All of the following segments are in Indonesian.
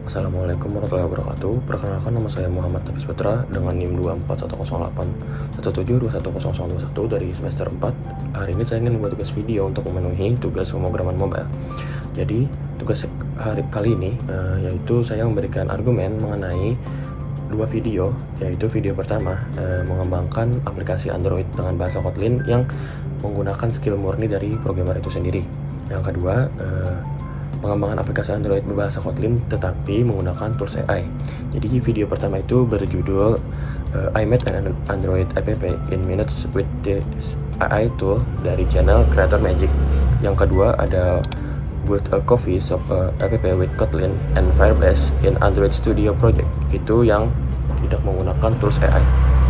Assalamualaikum warahmatullahi wabarakatuh. Perkenalkan, nama saya Muhammad Nafis Putra dengan NIM 24108 dari semester 4. Hari ini saya ingin membuat tugas video untuk memenuhi tugas pemrograman mobile. Jadi tugas hari kali ini yaitu saya memberikan argumen mengenai dua video, yaitu video pertama mengembangkan aplikasi Android dengan bahasa Kotlin yang menggunakan skill murni dari programmer itu sendiri. Yang kedua, pengembangan aplikasi Android berbahasa Kotlin tetapi menggunakan tools AI. Jadi video pertama itu berjudul I made an Android app in minutes with this AI tool dari channel Creator Magic. Yang kedua ada build a coffee shop app with Kotlin and Firebase in Android Studio Project. Itu yang tidak menggunakan tools AI.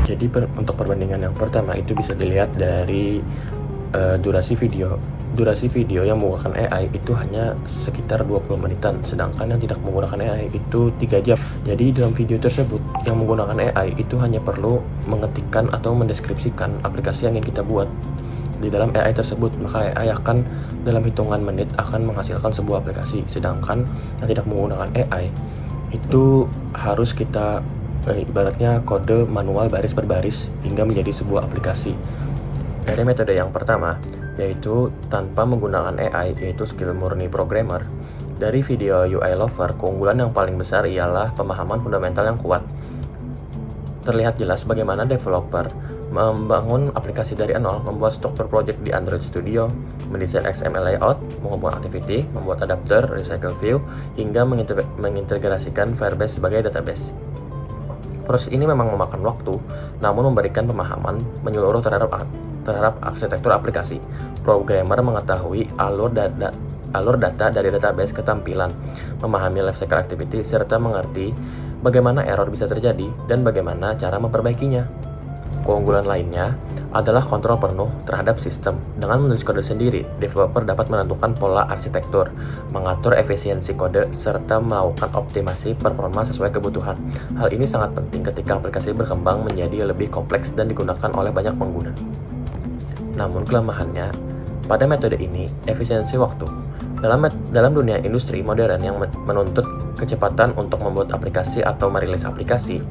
Jadi untuk perbandingan yang pertama itu bisa dilihat dari durasi video yang menggunakan AI itu hanya sekitar 20 menitan, sedangkan yang tidak menggunakan AI itu 3 jam. Jadi dalam video tersebut yang menggunakan AI itu hanya perlu mengetikkan atau mendeskripsikan aplikasi yang ingin kita buat di dalam AI tersebut, maka AI akan dalam hitungan menit akan menghasilkan sebuah aplikasi. Sedangkan yang tidak menggunakan AI itu harus kita ibaratnya kode manual baris per baris hingga menjadi sebuah aplikasi. Dari metode yang pertama, yaitu tanpa menggunakan AI, yaitu skill murni programmer. Dari video UI Lover, keunggulan yang paling besar ialah pemahaman fundamental yang kuat. Terlihat jelas bagaimana developer membangun aplikasi dari nol, membuat struktur project di Android Studio, mendesain XML layout, menghubungkan activity, membuat adapter, recycle view, hingga mengintegrasikan Firebase sebagai database. Proses ini memang memakan waktu, namun memberikan pemahaman menyeluruh terhadap arsitektur aplikasi. Programmer mengetahui alur data dari database ke tampilan, memahami lifecycle activity, serta mengerti bagaimana error bisa terjadi dan bagaimana cara memperbaikinya. Keunggulan lainnya adalah kontrol penuh terhadap sistem. Dengan menulis kode sendiri, developer dapat menentukan pola arsitektur, mengatur efisiensi kode, serta melakukan optimasi performa sesuai kebutuhan. Hal ini sangat penting ketika aplikasi berkembang menjadi lebih kompleks dan digunakan oleh banyak pengguna. Namun kelemahannya, pada metode ini, efisiensi waktu. Dalam dunia industri modern yang menuntut kecepatan untuk membuat aplikasi atau merilis aplikasi,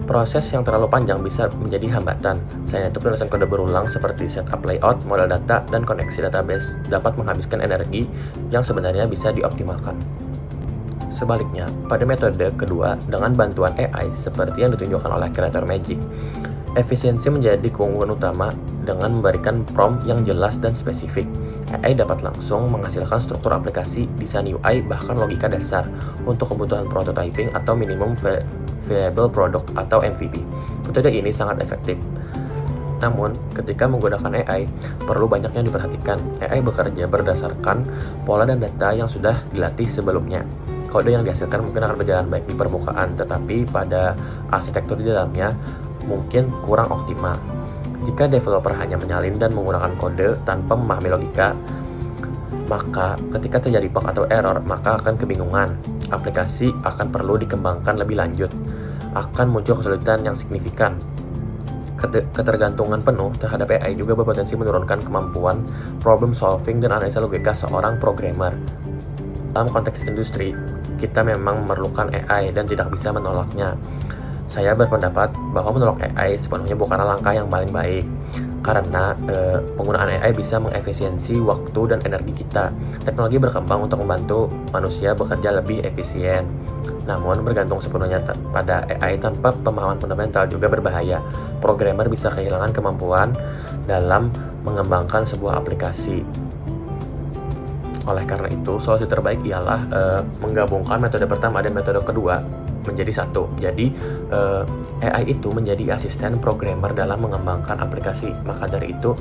proses yang terlalu panjang bisa menjadi hambatan. Selain itu, penulisan kode berulang seperti setup layout, model data, dan koneksi database dapat menghabiskan energi yang sebenarnya bisa dioptimalkan. Sebaliknya, pada metode kedua, dengan bantuan AI seperti yang ditunjukkan oleh Creator Magic, efisiensi menjadi keunggulan utama dengan memberikan prompt yang jelas dan spesifik. AI dapat langsung menghasilkan struktur aplikasi, desain UI, bahkan logika dasar untuk kebutuhan prototyping atau minimum viable product atau MVP. Metode ini sangat efektif. Namun, ketika menggunakan AI, perlu banyak yang diperhatikan. AI bekerja berdasarkan pola dan data yang sudah dilatih sebelumnya. Kode yang dihasilkan mungkin akan berjalan baik di permukaan, tetapi pada arsitektur di dalamnya mungkin kurang optimal. Jika developer hanya menyalin dan menggunakan kode tanpa memahami logika, maka ketika terjadi bug atau error, maka akan kebingungan. Aplikasi akan perlu dikembangkan lebih lanjut. Akan muncul kesulitan yang signifikan. Ketergantungan penuh terhadap AI juga berpotensi menurunkan kemampuan problem solving dan analisa logika seorang programmer. Dalam konteks industri, kita memang memerlukan AI dan tidak bisa menolaknya. Saya berpendapat bahwa menolak AI sepenuhnya bukanlah langkah yang paling baik, karena penggunaan AI bisa mengefisiensi waktu dan energi kita. Teknologi berkembang untuk membantu manusia bekerja lebih efisien. Namun, bergantung sepenuhnya pada AI tanpa pemahaman fundamental juga berbahaya. Programmer bisa kehilangan kemampuan dalam mengembangkan sebuah aplikasi. Oleh karena itu, solusi terbaik ialah menggabungkan metode pertama dan metode kedua menjadi satu. Jadi AI itu menjadi asisten programmer dalam mengembangkan aplikasi. Maka dari itu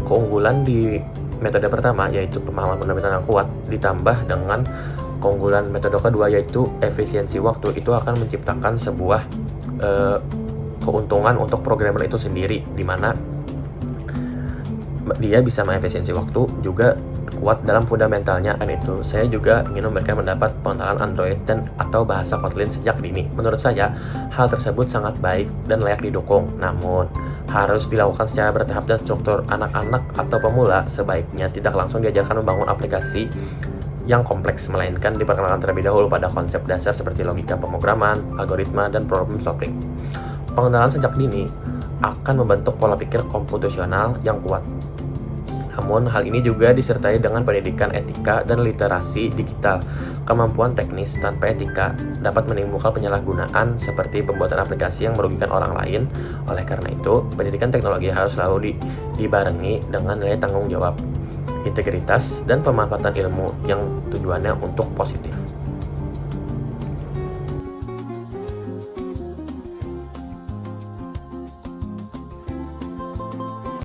keunggulan di metode pertama yaitu pemahaman fundamental yang kuat ditambah dengan keunggulan metode kedua yaitu efisiensi waktu, itu akan menciptakan sebuah keuntungan untuk programmer itu sendiri, di mana dia bisa mengefisiensi waktu juga kuat dalam fundamentalnya. Dan itu saya juga ingin memberikan pendapat pengenalan Android dan atau bahasa Kotlin sejak dini. Menurut saya hal tersebut sangat baik dan layak didukung, namun harus dilakukan secara bertahap dan struktur. Anak-anak atau pemula sebaiknya tidak langsung diajarkan membangun aplikasi yang kompleks, melainkan diperkenalkan terlebih dahulu pada konsep dasar seperti logika pemrograman, algoritma, dan problem solving. Pengenalan sejak dini akan membentuk pola pikir komputasional yang kuat. Namun, hal ini juga disertai dengan pendidikan etika dan literasi digital. Kemampuan teknis tanpa etika dapat menimbulkan penyalahgunaan seperti pembuatan aplikasi yang merugikan orang lain. Oleh karena itu, pendidikan teknologi harus selalu dibarengi dengan nilai tanggung jawab, integritas, dan pemanfaatan ilmu yang tujuannya untuk positif.